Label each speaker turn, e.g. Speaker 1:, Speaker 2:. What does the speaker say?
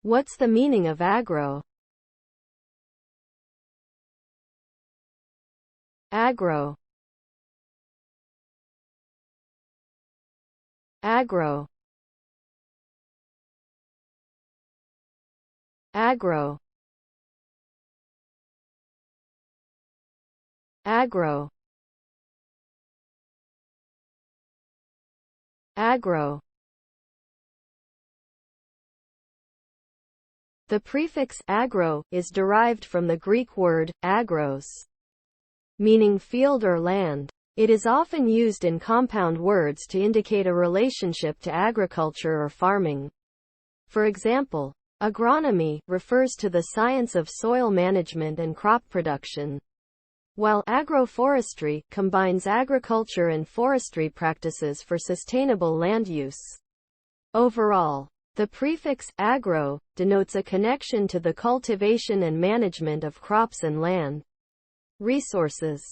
Speaker 1: What's the meaning of agro? Agro. Agro. Agro. Agro. Agro. The prefix agro is derived from the Greek word agros, meaning field or land. It is often used in compound words to indicate a relationship to agriculture or farming. For example, agronomy refers to the science of soil management and crop production, while agroforestry combines agriculture and forestry practices for sustainable land use. Overall, the prefix agro denotes a connection to the cultivation and management of crops and land resources.